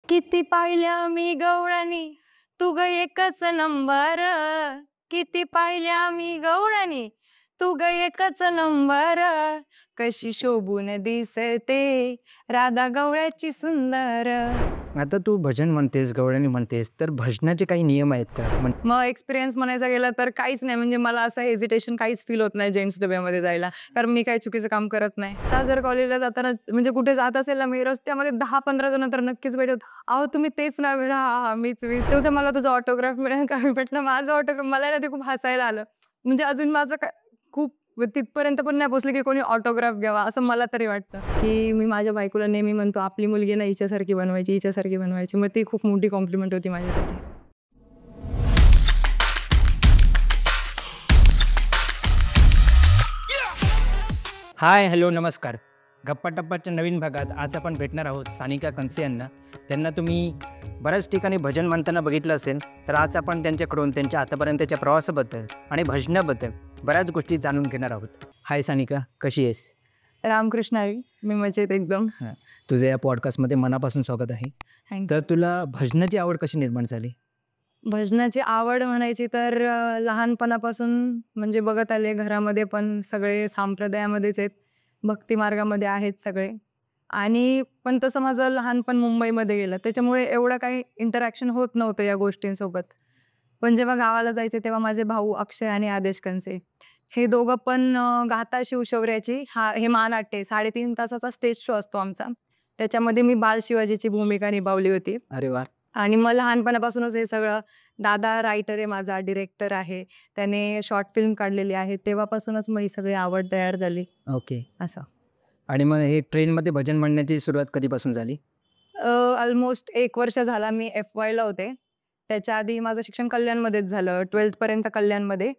किती पाहिल्या मी गवळणी तू ग एकच नंबर. किती पाहिल्या मी गवळणी तू ग एकच नंबर. कशी शोभून दिसते राधा गवळ्याची सुंदर. आता तू भजन म्हणतेस, गवळणी म्हणतेस, तर भजनाचे काही नियम आहेत का? मग एक्सपिरियन्स म्हणायचा गेला तर काहीच नाही, म्हणजे मला असं हेजिटेशन काहीच फील होत नाही जेंट्स डब्यामध्ये जायला, कारण मी काही चुकीचं काम करत नाही. आता जर कॉलेजला जाताना म्हणजे कुठे जात असेल ना मी, रस्त्यामध्ये 10-15 जण तर नक्कीच भेटत. अहो तुम्ही तेच ना? हा मीच तेव्हा मला तुझा ऑटोग्राफ मिळेल का? मी म्हटलं माझं ऑटोग्राफ. मला ना ते खूप हसायला आलं. म्हणजे अजून माझं खूप तिथपर्यंत पण नाही पोहोचले की कोणी ऑटोग्राफ घ्यावा, असं मला तरी वाटतं. की मी माझ्या बायकोला नेहमी म्हणतो आपली मुलगी ना हिच्यासारखी बनवायची, हिच्यासारखी बनवायची. मग ती खूप मोठी कॉम्प्लिमेंट होती माझ्यासाठी. हाय, हॅलो, नमस्कार. गप्पा टप्पाच्या नवीन भागात आज आपण भेटणार आहोत सानिका कंसे यांना. त्यांना तुम्ही बऱ्याच ठिकाणी भजन म्हणताना बघितलं असेल, तर आज आपण त्यांच्याकडून त्यांच्या आतापर्यंतच्या प्रवासाबद्दल आणि भजनाबद्दल बऱ्याच गोष्टी जाणून घेणार आहोत. हाय सानिका, कशी आहेस? रामकृष्ण हरी. मी मजेत एकदम. तुझं या पॉडकास्टमध्ये मनापासून स्वागत आहे. तर तुला भजनाची आवड कशी निर्माण झाली? भजनाची आवड म्हणायची तर लहानपणापासून म्हणजे बघत आले, घरामध्ये पण सगळे संप्रदायामध्येच आहेत, भक्ती मार्गामध्ये आहेत सगळे. आणि पण तसं माझं लहानपण मुंबईमध्ये गेलं, त्याच्यामुळे एवढं काही इंटरॅक्शन होत नव्हतं या गोष्टींसोबत. पण जेव्हा गावाला जायचे तेव्हा माझे भाऊ अक्षय आणि आदेश कंसे हे दोघं पण गाथा शिवशौर्याची हे महानाट्य आहे. 3.5 तासाचा स्टेज शो असतो आमचा. त्याच्यामध्ये मी बाल शिवाजीची भूमिका निभावली होती. अरे वा. आणि मग लहानपणापासूनच हे सगळं, दादा रायटर आहे माझा, डिरेक्टर आहे, त्याने शॉर्ट फिल्म काढलेली आहे, तेव्हापासूनच मग ही सगळी आवड तयार झाली. ओके. असं आणि मग हे ट्रेनमध्ये भजन म्हणण्याची सुरुवात कधीपासून झाली? ऑलमोस्ट 1 वर्ष झाला. मी FYला होते. त्याच्या आधी माझं शिक्षण कल्याणमध्येच झालं, 12th पर्यंत कल्याणमध्ये.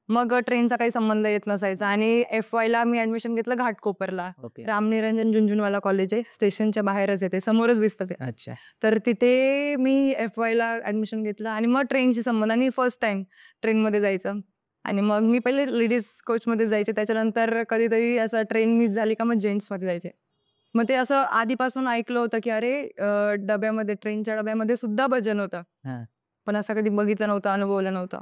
मग ट्रेनचा काही संबंध येत नसायचा आणि FYला मी ॲडमिशन घेतलं घाटकोपरला. ओके. रामनिरंजन झुंझुनवाला कॉलेज आहे, स्टेशनच्या बाहेरच आहे, ते समोरच दिसतं ते. अच्छा. तर तिथे मी FYला ॲडमिशन घेतलं आणि मग ट्रेनशी संबंध आणि फर्स्ट टाईम ट्रेनमध्ये जायचं. आणि मग मी पहिले लेडीज कोचमध्ये जायचे, त्याच्यानंतर कधीतरी असं ट्रेन मिस झाली का मग जेंट्समध्ये जायचे. मग ते असं आधीपासून ऐकलं होतं की अरे डब्यामध्ये, ट्रेनच्या डब्यामध्ये सुद्धा भजन होतं. पण असं कधी बघितलं नव्हतं, अनुभवलं नव्हतं.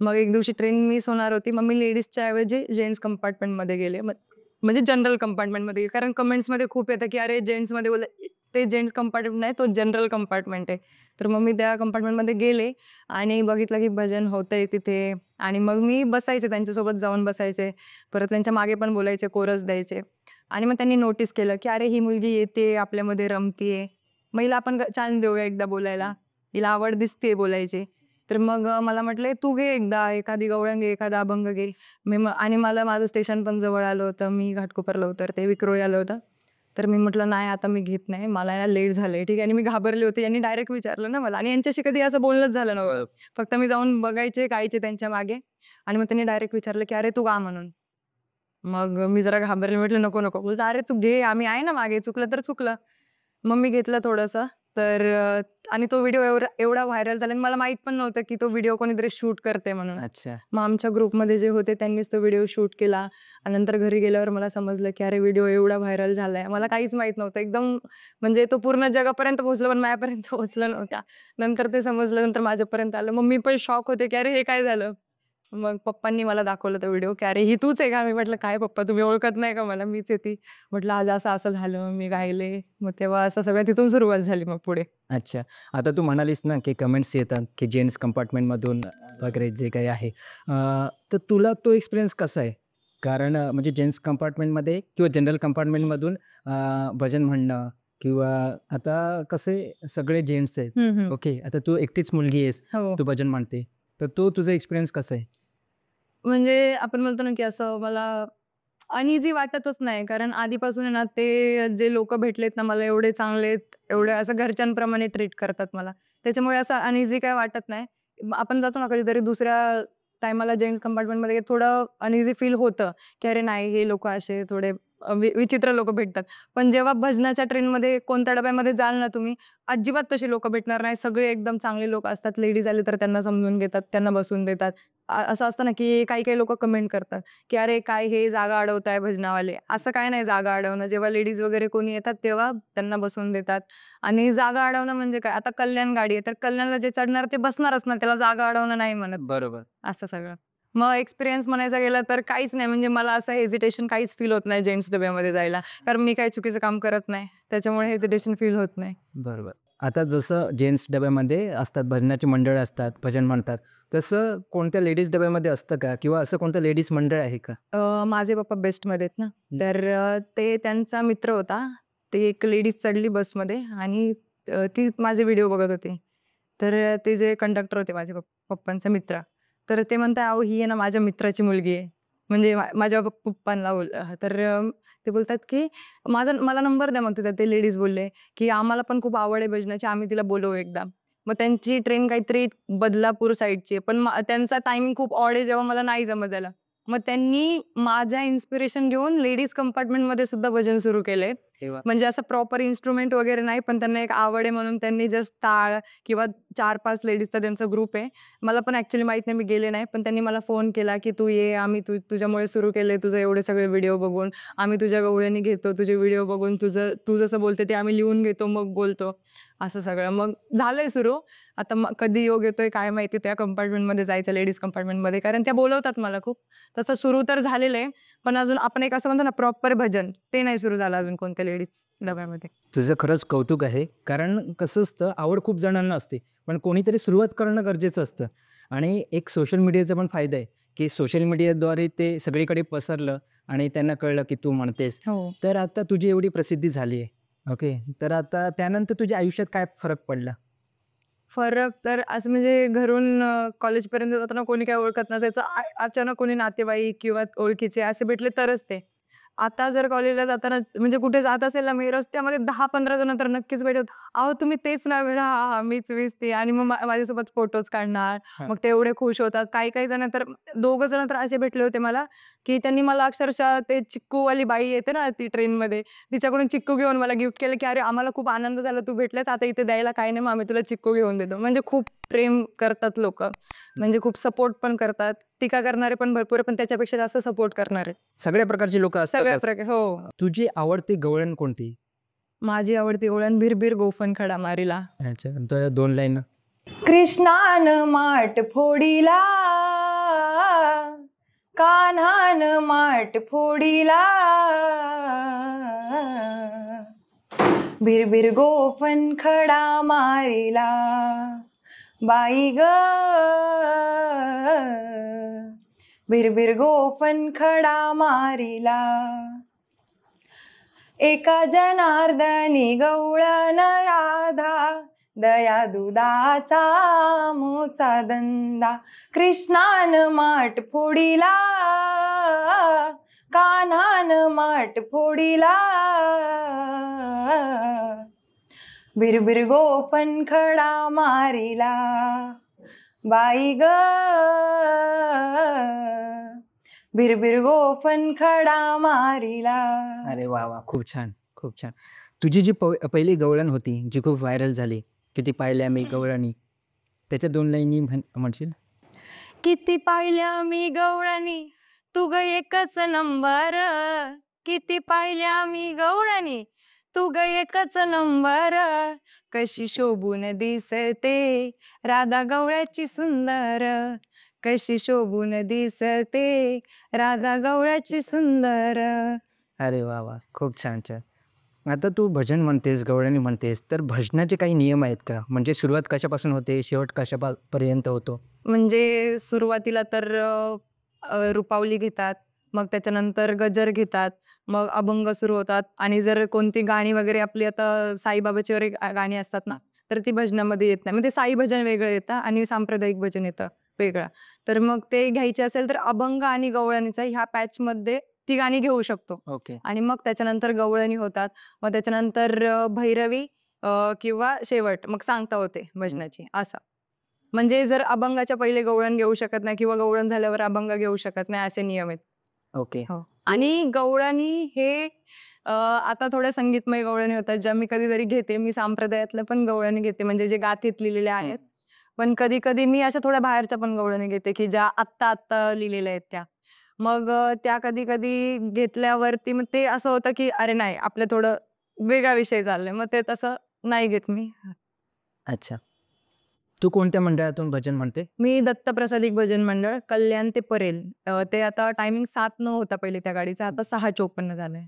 मग एक दिवशी ट्रेन मिस होणार होती, मग मी लेडीजच्या ऐवजी जेंट्स कंपार्टमेंटमध्ये गेले. म्हणजे जनरल कंपार्टमेंटमध्ये, कारण कमेंट्समध्ये खूप येतं की अरे जेंट्समध्ये ते जेंट्स कंपार्टमेंट नाही, तो जनरल कंपार्टमेंट आहे. तर मग मी त्या कंपार्टमेंटमध्ये गेले आणि बघितलं की भजन होतंय तिथे. आणि मग मी बसायचे, त्यांच्यासोबत जाऊन बसायचे. परत त्यांच्या मागे पण बोलायचे, कोरस द्यायचे. आणि मग त्यांनी नोटीस केलं की अरे ही मुलगी येते, आपल्यामध्ये रमतीये, मग हिला आपण चान्स देऊया एकदा बोलायला, हिला आवड दिसते बोलायची. तर मग मला म्हटले तू घे एकदा, एखादी गवळण घे, एखादा अभंग घे. आणि मला माझं स्टेशन पण जवळ आलं होतं, मी घाटकोपरला होतं, ते विक्रोळी आलं होतं. तर मी म्हटलं नाही आता मी घेत नाही, मला याला लेट झालंय, ठीक आहे. आणि मी घाबरले होते, यांनी डायरेक्ट विचारलं ना मला, आणि यांच्याशी कधी असं बोलणंच झालं नव्हतं. फक्त मी जाऊन बघायचे, गायचे त्यांच्या मागे. आणि मग त्यांनी डायरेक्ट विचारलं की अरे तू गा म्हणून. मग मी जरा घाबरले, म्हटलं नको नको. बोलतो अरे तू घे, आम्ही आहे ना मागे, चुकलं तर चुकलं. मग मी घेतलं थोडंसं. तर आणि तो व्हिडिओ एवढा व्हायरल झाला आणि मला माहित पण नव्हतं की तो व्हिडिओ कोणीतरी शूट करते म्हणून. अच्छा. मग आमच्या ग्रुपमध्ये जे होते त्यांनीच तो व्हिडिओ शूट केला. आणि नंतर घरी गेल्यावर मला समजलं की अरे व्हिडिओ एवढा व्हायरल झालाय. मला काहीच माहित नव्हतं. एकदम म्हणजे तो पूर्ण जगापर्यंत पोहोचला, पण माझ्यापर्यंत पोहोचलं नव्हता. नंतर ते समजलं, नंतर माझ्यापर्यंत आलं. मग मी पण शॉक होते की अरे हे काय झालं? मग पप्पांनी मला दाखवलं तो व्हिडिओ की अरे ही तूच आहे का? मी म्हटलं काय पप्पा, तुम्ही ओळखत नाही का मला? मीच आहे ती. म्हटलं आज असं असं झालं, मी गायले. मग तेव्हा असं सगळं तिथून सुरुवात झाली मग पुढे. अच्छा. आता तू म्हणालीस ना, की कमेंट्स येतात, की जेंट्स कंपार्टमेंटमधून वगैरे जे काही आहे. तर तुला तो एक्सपिरियन्स कसा आहे? कारण म्हणजे जेंट्स कंपार्टमेंटमध्ये किंवा जनरल कंपार्टमेंटमधून भजन म्हणणं किंवा आता कसे सगळे जेंट्स आहेत. ओके. आता तू एकटीच मुलगी आहेस, हो. तू भजन म्हणते. तर तो तुझा एक्सपिरियन्स कसा आहे? म्हणजे आपण म्हणतो ना की असं मला अनइझी वाटतच नाही. कारण आधीपासून आहे ना, ते जे लोकं भेटलेत ना मला, एवढे चांगले आहेत, एवढे असं घरच्यांप्रमाणे ट्रीट करतात मला. त्याच्यामुळे असं अनइझी काय वाटत नाही. आपण जातो ना कधीतरी दुसऱ्या टायमाला जेंट्स कंपार्टमेंटमध्ये, थोडं अनइझी फील होतं, की अरे नाही हे लोकं असे थोडे विचित्र लोक भेटतात. पण जेव्हा भजनाच्या ट्रेनमध्ये कोणत्या डब्यामध्ये जाल ना तुम्ही, अजिबात तशी लोक भेटणार नाही. सगळे एकदम चांगले लोक असतात. लेडीज आले तर त्यांना समजून घेतात, त्यांना बसवून देतात. असं असतं ना की काही काही लोक कमेंट करतात की अरे काय हे जागा अडवताय भजनावाले. असं काय नाही जागा अडवणं. जेव्हा लेडीज वगैरे कोणी येतात तेव्हा त्यांना बसवून देतात. आणि जागा अडवणं म्हणजे काय, आता कल्याण गाडी आहे तर कल्याणला जे चढणार ते बसणारच ना, त्याला जागा अडवणं नाही म्हणत. बरोबर. असं सगळं. मग एक्सपिरियन्स म्हणायचा गेला तर काहीच नाही, म्हणजे मला असं हेजिटेशन काहीच फील होत नाही जेंट्स डब्यामध्ये जायला. कारण मी काही चुकीचं काम करत नाही. त्याच्यामुळे हेजिटेशन फील होत नाही. बरोबर. आता जसं जेंट्स डब्यामध्ये असतात, भजनाची मंडळ असतात, भजन म्हणतात, तसं कोणत्या लेडीज डब्यामध्ये असतं का? किंवा असं कोणतं लेडीज मंडळ आहे का? माझे पप्पा बेस्टमध्ये आहेत ना, तर ते त्यांचा मित्र होता. ते एक लेडीज चढली बसमध्ये आणि ती माझे व्हिडिओ बघत होती. तर ते जे कंडक्टर होते माझे पप्पांचा मित्र, तर ते म्हणताय, "अहो ही आहे ना माझ्या मित्राची मुलगी आहे." म्हणजे माझ्या पप्पांना तर ते बोलतात की मला नंबर द्या मग तिचा. ते लेडीज बोलले की "आम्हाला पण खूप आवड आहे भजनाची, आम्ही तिला बोलवू एकदा." मग त्यांची ट्रेन काहीतरी बदलापूर साईडची आहे. पण त्यांचा टायमिंग खूप ऑड आहे जेव्हा मला नाही जमत जायला. मग त्यांनी माझ्या इन्स्पिरेशन घेऊन लेडीज कंपार्टमेंटमध्ये सुद्धा भजन सुरू केले. तेव्हा म्हणजे असं प्रॉपर इन्स्ट्रुमेंट वगैरे नाही, पण त्यांना एक आवड आहे म्हणून त्यांनी जस्ट टाळ किंवा 4-5 लेडीजचा त्यांचा ग्रुप आहे. मला पण ॲक्चुअली माहीत नाही, मी गेले नाही. पण त्यांनी मला फोन केला की "तू ये, आम्ही तुझ्यामुळे सुरू केले. तुझं एवढे सगळे व्हिडिओ बघून. आम्ही तुझ्या गवळणी घेतो. तुझे व्हिडिओ बघून तू जसं बोलते ते आम्ही लिहून घेतो, मग बोलतो." असं सगळं. मग झालंय सुरू. आता मग कधी योग येतोय काय माहिती त्या कंपार्टमेंटमध्ये जायचं, लेडीज कंपार्टमेंटमध्ये. कारण त्या बोलवतात मला खूप. तसं सुरू तर झालेलं आहे. पण अजून आपण एक असं म्हणतो ना प्रॉपर भजन, ते नाही सुरू झालं अजून कोणत्या लेडीज डब्यामध्ये. तुझं खरंच कौतुक आहे. कारण कसं असतं, आवड खूप जणांना असते, पण कोणीतरी सुरुवात करणं गरजेचं असतं. आणि एक सोशल मीडियाचा पण फायदा आहे, की सोशल मीडियाद्वारे ते सगळीकडे पसरलं आणि त्यांना कळलं की तू म्हणतेस. हो. तर आता तुझी एवढी प्रसिद्धी झाली आहे. ओके. तर आता त्यानंतर तुझ्या आयुष्यात काय फरक पडला? फरक तर असं म्हणजे घरून कॉलेजपर्यंत जाताना कोणी काही ओळखत नसायचं. अचानक कोणी नातेवाईक किंवा ओळखीचे असे भेटले तरच ते. आता जर कॉलेजला जाताना म्हणजे कुठे जात असेल ना मी, रस्त्यामध्ये 10-15 जण तर नक्कीच भेटतात. "अहो तुम्ही तेच ना?" म्हणलं, "हां, हां, मीच ती." आणि मग माझ्यासोबत फोटोज काढणार. हां. मग ते एवढे खुश होतात. काही-काही जण तर, दोघं जण तर असे भेटले होते मला, की त्यांनी मला अक्षरशः ते चिक्कूवाली बाई येते ना ती ट्रेनमध्ये, तिच्याकडून चिक्कू घेऊन मला गिफ्ट केलं, की "अरे आम्हाला खूप आनंद झाला तू भेटलास. आता इथे द्यायला काही नाही, मग आम्ही तुला चिक्कू घेऊन देतो." म्हणजे खूप प्रेम करतात लोकं. म्हणजे खूप सपोर्ट पण करतात. टीका करणारे पण भरपूर आहे, पण त्याच्यापेक्षा जास्त सपोर्ट करणारे. सगळ्या प्रकारची लोकं सगळ्या असतातच. प्रकार हो. तुझी आवडती गवळण कोणती? माझी आवडती ओळण भिरभिर गोफण खडा मारीला. अच्छा. तर 2 लाईन. कृष्णान माठ फोडीला, कान्हान माठ फोडीला, भिरभिर गोफण खडा मारीला, बाई ग, भिरभिर गोफण खडा मारीला. एका जनार्दनी गवळण राधा, दया दुधाचा मोचा धंदा. कृष्णान माठ फोडीला, कान्हान माठ फोडीला, भिरभिर गोफण खडा मारीला, बाई ग, भिरभिर गोफण खडा मारीला. अरे वाह! वाह! खूप छान, खूप छान. तुझी जी पहिली गवळण होती, जी खूप व्हायरल झाली, किती पाहिल्या मी गवळणी, त्याच्या 2 लाईनी म्हणशील? किती पाहिल्या मी गवळणी, तू ग एकच नंबर. किती पाहिल्या मी गवळणी, तू ग एकच नंबर. कशी शोभून दिसते राधा गवळ्याची सुंदर. कशी शोभून दिसते राधा गवळ्याची सुंदर. अरे वाह! वाह! खूप छान, छान. आता तू भजन म्हणतेस, गवळणी म्हणतेस, तर भजनाचे काही नियम आहेत का? म्हणजे सुरुवात कशापासून होते, शेवट पर्यंत होतो? म्हणजे सुरुवातीला तर रुपावली घेतात, मग त्याच्यानंतर गजर घेतात, मग अभंग सुरू होतात आणि जर कोणती गाणी वगैरे आपली आता साईबाबाची वगैरे गाणी असतात ना, तर ती भजनामध्ये येत नाही. मग ते साई भजन वेगळं येतं आणि सांप्रदायिक भजन येतं वेगळं. तर मग ते घ्यायचे असेल तर अभंग आणि गवळणीचा ह्या पॅचमध्ये ती गाणी घेऊ शकतो ओके. आणि मग त्याच्यानंतर गवळणी होतात. मग त्याच्यानंतर भैरवी किंवा शेवट मग सांगता होते भजनाची असं. म्हणजे जर अभंगाच्या पहिले गवळण घेऊ शकत नाही किंवा गवळण झाल्यावर अभंग घेऊ शकत नाही असे नियम आहेत. ओके. हो. आणि गवळणी हे आता थोड्या संगीतमय गवळणी होतात ज्या मी कधीतरी घेते. मी संप्रदायातल्या पण गवळणी घेते म्हणजे जे गाथेत लिहिलेल्या आहेत. पण कधी-कधी मी अशा थोड्या बाहेरच्या पण गवळणी घेते, की ज्या आत्ता लिहिलेल्या आहेत त्या. मग त्या कधी-कधी घेतल्यावरती मग ते असं होतं, की अरे नाही आपलं थोडं वेगळा विषय चाललाय. मग ते तसं नाही घेत मी. अच्छा. तू कोणत्या मंडळातून भजन म्हणते? मी दत्तप्रसादिक भजन मंडळ, कल्याण ते परेल. ते आता टायमिंग 7:09 होता पहिले त्या गाडीचा, आता 6:54 झालाय.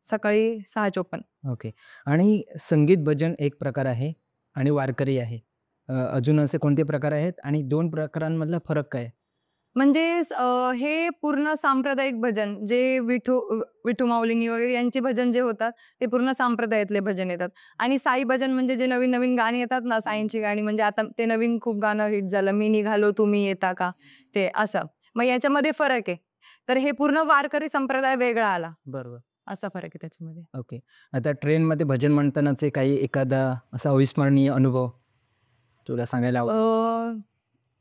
सकाळी 6:54. ओके. आणि संगीत भजन एक प्रकार आहे आणि वारकरी आहे. अजून असे कोणते प्रकार आहेत आणि 2 प्रकारांमधला फरक काय आहे? म्हणजे हे पूर्ण सांप्रदायिक भजन जे विठू माऊलींनी वगैरे यांचे भजन जे होतात, ते पूर्ण संप्रदायातले भजन येतात. आणि साई भजन म्हणजे जे नवीन-नवीन गाणी येतात ना, साईंची गाणी म्हणजे आता ते नवीन खूप गाणं हिट झालं, "मी निघालो तुम्ही येता का?" ते असं. मग याच्यामध्ये फरक आहे. तर हे पूर्ण वारकरी संप्रदाय वेगळा आला. बरोबर. असा फरक आहे त्याच्यामध्ये. ओके. आता ट्रेनमध्ये भजन म्हणतानाचे काही एखादा असा अविस्मरणीय अनुभव तुला सांगायला आवडेल?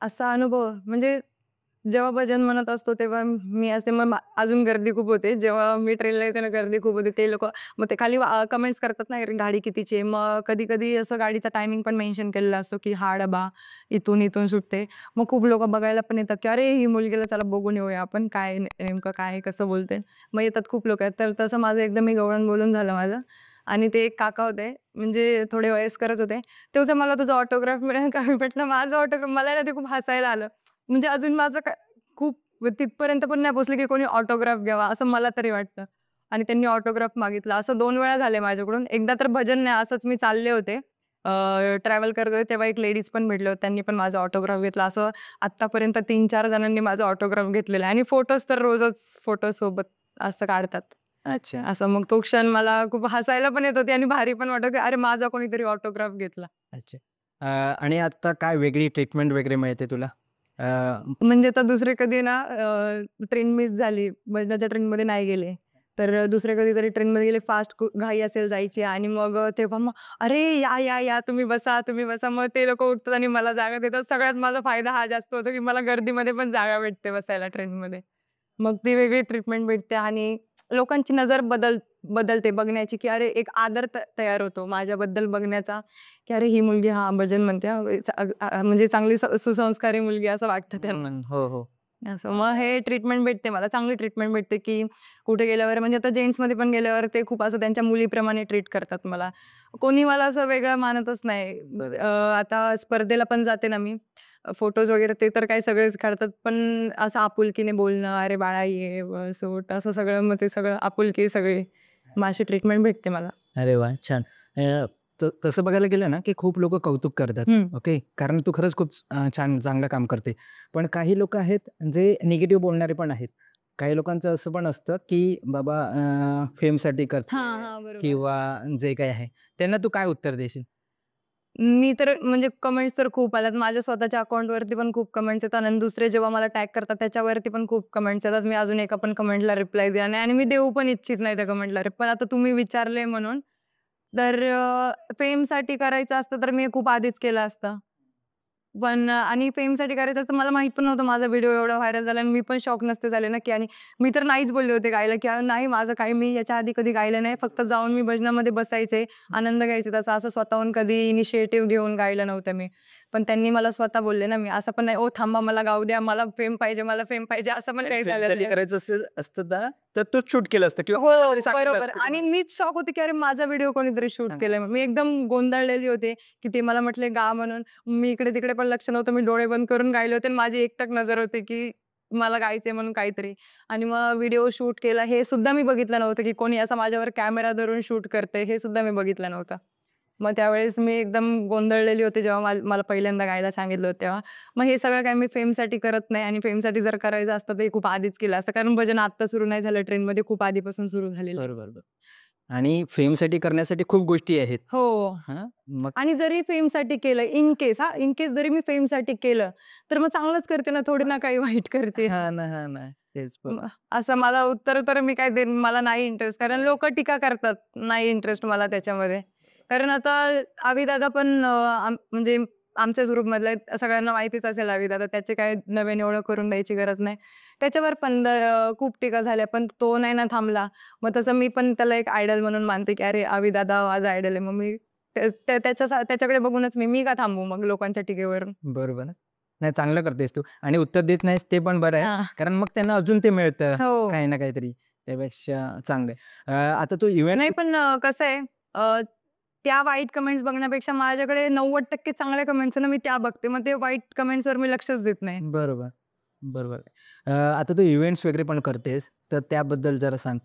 असा अनुभव म्हणजे जेव्हा भजन म्हणत असतो तेव्हा मी असते मग अजून गर्दी खूप होते. जेव्हा मी ट्रेनला येते ना गर्दी खूप होते. ते लोकं मग ते खाली कमेंट्स करतात ना, गाडी कितीची आहे. मग कधी-कधी असं गाडीचा टायमिंग पण मेन्शन केलेला असतो, की हा डबा इथून सुटते. मग खूप लोकं बघायला पण येतात, की "अरे, ही मुलगीला चला बघून येऊया आपण. काय नेमकं काय आहे, कसं बोलते?" मग येतात खूप लोकं आहेत. तर तसं माझं एकदा मी गवळण बोलून झालं माझं आणि ते एक काका होते, म्हणजे थोडे वयस्करच होते. ते बोलले, "मला तुझा ऑटोग्राफ मिळेल का?" मी म्हटलं, "माझं ऑटोग्राफ." मला ना ते खूप हसायला आलं. म्हणजे अजून माझं खूप तिथपर्यंत पण नाही पोहोचले, की कोणी ऑटोग्राफ घ्यावा असं मला तरी वाटतं. आणि त्यांनी ऑटोग्राफ मागितला. असं 2 वेळा झाले माझ्याकडून. एकदा तर भजन नाही असंच मी चालले होते. ट्रॅव्हल करत होते तेव्हा एक लेडीज पण भेटले होते. त्यांनी पण माझा ऑटोग्राफ घेतला. असं आत्तापर्यंत 3-4 जणांनी माझा ऑटोग्राफ घेतलेला आहे आणि फोटोज तर रोजच फोटोसोबत असं काढतात. अच्छा. असं मग तो क्षण मला खूप हसायला पण येत होती आणि भारी पण वाटत होती. अरे माझा कोणीतरी ऑटोग्राफ घेतला. अच्छा. आणि आता काय वेगळी ट्रीटमेंट वगैरे मिळते तुला? अ, म्हणजे आता दुसरे कधी ना ट्रेन मिस झाली, भजनाच्या ट्रेनमध्ये नाही गेले, तर दुसरे कधीतरी ट्रेनमध्ये गेले, फास्ट घाई असेल जायची आणि मग तेव्हा मग "अरे या, तुम्ही बसा, तुम्ही बसा." मग ते लोकं उठतात आणि मला जागा देतात. सगळ्यात माझा फायदा हा जास्त होतो, की मला गर्दीमध्ये पण जागा भेटते बसायला ट्रेनमध्ये. मग ती वेगळी ट्रीटमेंट भेटते आणि लोकांची नजर बदलते बघण्याची, की अरे एक आदर तयार होतो माझ्याबद्दल बघण्याचा, की अरे ही मुलगी हां, भजन म्हणते हां, म्हणजे चांगली सुसंस्कारी मुलगी असं वाटतं त्यांना. हो, हो. असं मग हे ट्रीटमेंट भेटते मला, चांगली ट्रीटमेंट भेटते, की कुठे गेल्यावर म्हणजे आता जेंट्समध्ये पण गेल्यावर ते खूप असं त्यांच्या मुलीप्रमाणे ट्रीट करतात मला. कोणी मला असं वेगळं मानतच नाही. आता स्पर्धेला पण जाते ना मी, फोटोज वगैरे ते तर काही सगळेच काढतात, पण असं आपुलकीने बोलणं, "अरे बाळा ये, बस उठ," असं सगळं मग ते सगळं आपुलकी सगळी. मग अशी ट्रीटमेंट भेटते मला. अरे वाह! छान. तसं बघायला गेलं ना, की खूप लोकं कौतुक करतात. हं. ओके. कारण तू खरंच खूप छान चांगलं काम करते. पण काही लोकं आहेत जे निगेटिव्ह बोलणारे पण आहेत. काही लोकांचं असं पण असतं, की बाबा फेमसाठी हां, करते हां. बरोबर. किंवा जे काही आहे. त्यांना तू काय उत्तर देशील? मी तर म्हणजे कमेंट्स तर खूप आल्यात. माझ्या स्वतःच्या अकाउंटवरती पण खूप कमेंट्स येतात आणि दुसरे जेव्हा मला टॅग करतात त्याच्यावरती पण खूप कमेंट्स येतात. मी अजून एका पण कमेंटला रिप्लाय दिला नाही आणि मी देऊ पण इच्छित नाही त्या कमेंटला. पण आता तुम्ही विचारले म्हणून तर फेमसाठी करायचं असतं तर मी खूप आधीच केलं असतं. पण आणि फेमसाठी करायचं असतं मला माहीत पण नव्हतं माझा व्हिडिओ एवढा व्हायरल झाला आणि मी पण शॉक नसते झाले ना, की आणि मी तर नाहीच बोलले होते गायला, की नाही माझं काही मी याच्या आधी कधी गायलं नाही. फक्त जाऊन मी भजनामध्ये बसायचे, आनंद घ्यायचे त्याचा. असं स्वतःहून कधी इनिशिएटिव्ह घेऊन गायलं नव्हतं मी. पण त्यांनी मला स्वतः बोलले ना, मी असं पण नाही, "ओ थांबा मला गाऊ द्या, मला फेम पाहिजे, मला फेम पाहिजे." असं पण काही झालेलं फेमसाठी नाही. करायचं असतं ना, तर तूच शूट केलं असतं किंवा हो, कोणाला सांगितलं बरोबर असतं, की आणि मीच शॉक होते, की अरे माझा व्हिडिओ कोणीतरी शूट हां. केलाय. मी एकदम गोंधळलेली होते, की ते मला म्हटले गा म्हणून. मी इकडे-तिकडे पण लक्ष नव्हतं. मी डोळे बंद करून गायले होते आणि माझी एकटक नजर होती, की मला गायचंय म्हणून काहीतरी आणि मग व्हिडिओ शूट केला. हे सुद्धा मी बघितलं नव्हतं, की कोणी असा माझ्यावर कॅमेरा धरून शूट करतंय, हे सुद्धा मी बघितलं नव्हतं. मग त्यावेळेस मी एकदम गोंधळलेली होते, जेव्हा मला पहिल्यांदा गायला सांगितलं होतं तेव्हा. मग हे सगळं काही मी फेमसाठी करत नाही आणि फेमसाठी जर करायचं असतं, तर हे खूप आधीच केलं असतं. कारण भजन आत्ता सुरू नाही झालं ट्रेनमध्ये, खूप आधीपासून सुरू झालेलं आहे. बरोबर, बरोबर. आणि फेमसाठी करण्यासाठी खूप गोष्टी आहेत. हो. हां, मग आणि जरी फेमसाठी केलं, इन केस जरी मी फेमसाठी केलं, तर मग चांगलंच करते ना, थोडी ना काही वाईट करते. हां ना, हां ना. तेच मग असं मला उत्तर तर मी काय देईन, मला नाही इंटरेस्ट. कारण लोकं टीका करतात. नाही इंटरेस्ट मला त्याच्यामध्ये. कारण आता अभि दादा पण म्हणजे आमच्याच ग्रुपमधले आहेत. सगळ्यांना माहितीच असेल अविदा, त्याची काय नवीन ओळख करून द्यायची गरज नाही. त्याच्यावर पण खूप टीका झाल्या, पण तो नाही ना थांबला. मग तसं मी पण त्याला एक आयडॉल म्हणून मानते, की अरे अविदा माझा आयडॉल आहे. मग मी त्याच्याकडे बघूनच मी का थांबू मग लोकांच्या टीकेवरून. बरोबर. नाही, चांगलं करतेस तू आणि उत्तर देत नाहीस ते पण बरं आहे. हां. कारण मग त्यांना अजून ते मिळतं हो. काही ना काहीतरी. त्यापेक्षा चांगलं आहे. आता तू इव्हेंट नाही पण कसं आहे, त्या वाईट कमेंट्स बघण्यापेक्षा माझ्याकडे 90% चांगल्या कमेंट्स आहे ना, मी त्या बघते. मग ते वाईट कमेंट्सवर मी लक्षच देत नाही. बरोबर, बरोबर आहे. आता तू इव्हेंट्स वगैरे पण करतेस, तर त्याबद्दल जरा सांग?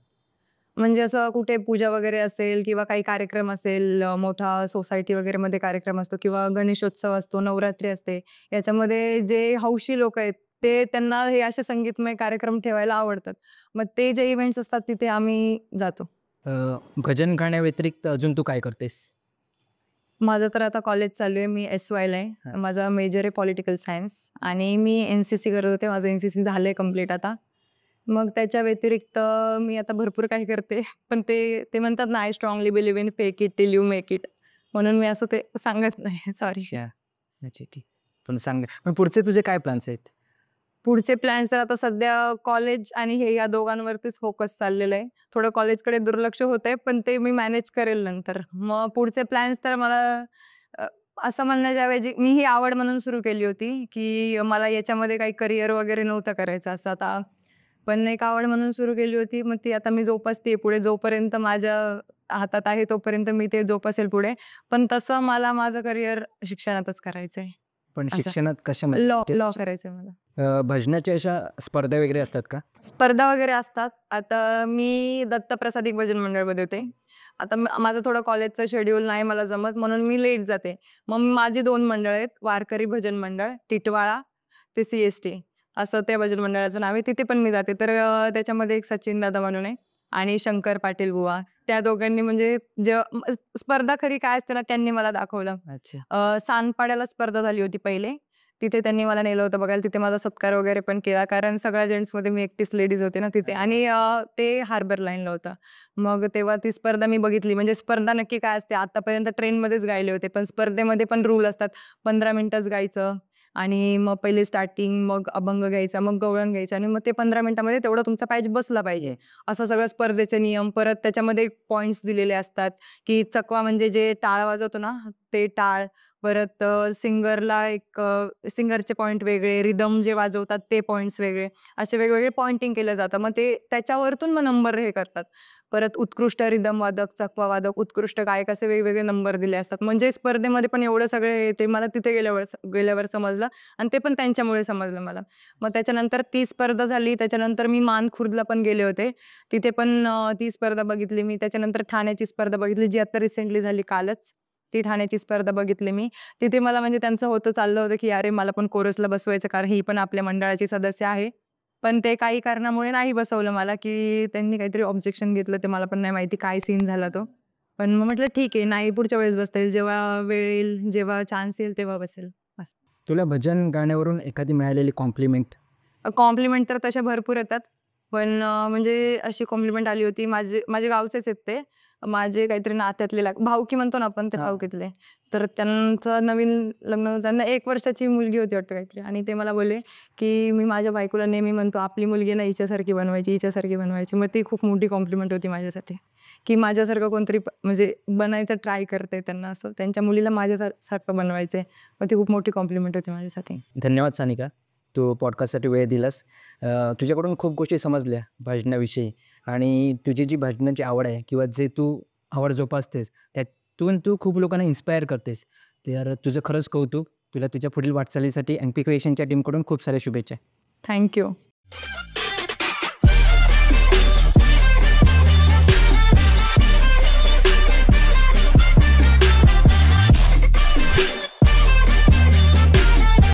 म्हणजे असं कुठे पूजा वगैरे असेल किंवा काही कार्यक्रम असेल, मोठा सोसायटी वगैरे मध्ये कार्यक्रम असतो किंवा गणेशोत्सव असतो, नवरात्री असते. याच्यामध्ये जे हौशी लोक आहेत ते त्यांना हे असे संगीतमय कार्यक्रम ठेवायला आवडतात. मग ते जे इव्हेंट्स असतात तिथे आम्ही जातो. अ, भजन गाण्याव्यतिरिक्त अजून तू काय करतेस? माझं तर आता कॉलेज चालू आहे. मी एस-वायला आहे. हां. माझा मेजर आहे पॉलिटिकल सायन्स आणि मी एन-सी-सी करत होते. माझं एन-सी-सी झालंय कंप्लीट आता. मग त्याच्या व्यतिरिक्त मी आता भरपूर काही करते. पण ते ते म्हणतात ना, I strongly believe in fake it till you make it. म्हणून मी असं ते सांगत नाही. सॉरी. अच्छा. अच्छा, ठीक. पण सांग, पण पुढचे तुझे काय प्लॅन्स आहेत? पुढचे प्लॅन्स तर आता सध्या कॉलेज आणि हे या दोघांवरतीच फोकस चाललेलं आहे. थोडं कॉलेजकडे दुर्लक्ष होतंय, पण ते मी मॅनेज करेल नंतर. मग पुढचे प्लॅन्स तर मला अ, असं म्हणण्याच्याऐवजी मी ही आवड म्हणून सुरू केली होती, की मला याच्यामध्ये काही करियर वगैरे नव्हतं करायचं असं आता. पण एक आवड म्हणून सुरू केली होती. मग ती आता मी जोपासते पुढे. जोपर्यंत माझ्या हातात आहे तोपर्यंत मी ते जोपासेल पुढे. पण तसं मला माझं करियर शिक्षणातच करायचंय. पण असं. शिक्षणात कशामध्ये? लॉ लॉ करायचंय मला. भजनाच्या अशा स्पर्धा वगैरे असतात का? स्पर्धा वगैरे असतात. आता मी दत्तप्रसादिक भजन मंडळमध्ये होते. आता माझं थोडं कॉलेजचं शेड्यूल नाही मला जमत म्हणून मी लेट जाते. मग माझी 2 मंडळ आहेत. वारकरी भजन मंडळ, टिटवाळा ते सी-एस-टी असं त्या भजन मंडळाचं नाव आहे. तिथे पण मी जाते. तर त्याच्यामध्ये एक सचिन दादा म्हणून आहे आणि शंकर पाटील बुवा. त्या दोघांनी म्हणजे जेव्हा स्पर्धा खरी काय असते ना त्यांनी मला दाखवलं. अच्छा. सानपाड्याला स्पर्धा झाली होती पहिले. तिथे त्यांनी मला नेलं होतं बघायला. तिथे माझा सत्कार वगैरे पण केला. कारण सगळ्या जेंट्समध्ये मी एकटीच लेडीज होते ना तिथे आणि ते हार्बर लाईनला होतं. मग तेव्हा ती स्पर्धा मी बघितली. म्हणजे स्पर्धा नक्की काय असते? आतापर्यंत ट्रेनमध्येच गायले होते. पण स्पर्धेमध्ये पण रूल असतात. 15 मिनिटंच गायचं आणि मग पहिले स्टार्टिंग, मग अभंग घ्यायचा, मग गवळण घ्यायचं आणि मग ते 15 मिनिटामध्ये तेवढा तुमचा पॅच बसला पाहिजे. असं सगळं स्पर्धेचे नियम. परत त्याच्यामध्ये पॉइंट्स दिलेले असतात, की चकवा म्हणजे जे टाळ वाजवतो ना, ते टाळ. परत सिंगरला एक सिंगरचे पॉइंट वेगळे, रिदम जे वाजवतात ते पॉइंट्स वेगळे. असे वेगवेगळे पॉइंटिंग केलं जातं. मग ते त्याच्यावरतून मग नंबर हे करतात. परत उत्कृष्ट रिदम वादक, चकवा वादक, उत्कृष्ट गायक असे वेगवेगळे नंबर दिले असतात. म्हणजे स्पर्धेमध्ये पण एवढं सगळे ते मला तिथे गेल्यावर समजलं आणि ते पण त्यांच्यामुळे समजलं मला. मग त्याच्यानंतर ती स्पर्धा झाली. त्याच्यानंतर मी मानखुर्दला पण गेले होते. तिथे पण ती स्पर्धा बघितली मी. त्याच्यानंतर ठाण्याची स्पर्धा बघितली, जी आता रिसेंटली झाली कालच. ती ठाण्याची स्पर्धा बघितली मी. तिथे मला म्हणजे त्यांचं चाललं होतं, की अरे मला पण कोरसला बसवायचं कारण ही पण आपल्या मंडळाची सदस्य आहे. पण ते काही कारणामुळे नाही बसवलं मला, की त्यांनी काहीतरी ऑब्जेक्शन घेतलं. ते मला पण नाही माहिती काय सीन झाला तो. पण मग म्हटलं ठीक आहे, नाही पुढच्या वेळेस बसता येईल. जेव्हा वेळ येईल, जेव्हा चान्स येईल तेव्हा बसेल. बस. तुला भजन गाण्यावरून एखादी मिळालेली कॉम्प्लिमेंट? कॉम्प्लिमेंट तर तशा भरपूर येतात. पण म्हणजे अशी कॉम्प्लिमेंट आली होती. माझे गावचेच आहेत ते. माझे काहीतरी नात्यातले भाऊकी म्हणतो ना आपण ते हां. भाऊकीतले. तर त्यांचं नवीन लग्न त्यांना 1 वर्षाची मुलगी होती वाटतं काहीतरी आणि ते मला बोलले, की "मी माझ्या बायकोला नेहमी म्हणतो आपली मुलगी ना हिच्यासारखी बनवायची, हिच्यासारखी बनवायची." मग ती खूप मोठी कॉम्प्लिमेंट होती माझ्यासाठी, की माझ्यासारखं कोणतरी म्हणजे बनायचं ट्राय करतंय त्यांना असं. त्यांच्या मुलीला सारखं बनवायचंय. मग ती खूप मोठी कॉम्प्लिमेंट होती माझ्यासाठी. धन्यवाद सानिका. तू पॉडकास्टसाठी वेळ दिलास. तुझ्याकडून खूप गोष्टी समजल्या भजनाविषयी आणि तुझी जी भजनाची आवड आहे किंवा जे तू आवड जोपासतेस त्यातून तू खूप लोकांना इन्स्पायर करतेस. तर तुझं खरंच कौतुक. तुला तुझ्या पुढील वाटचालीसाठी एन-पी क्रिएशनच्या टीमकडून खूप साऱ्या शुभेच्छा. थँक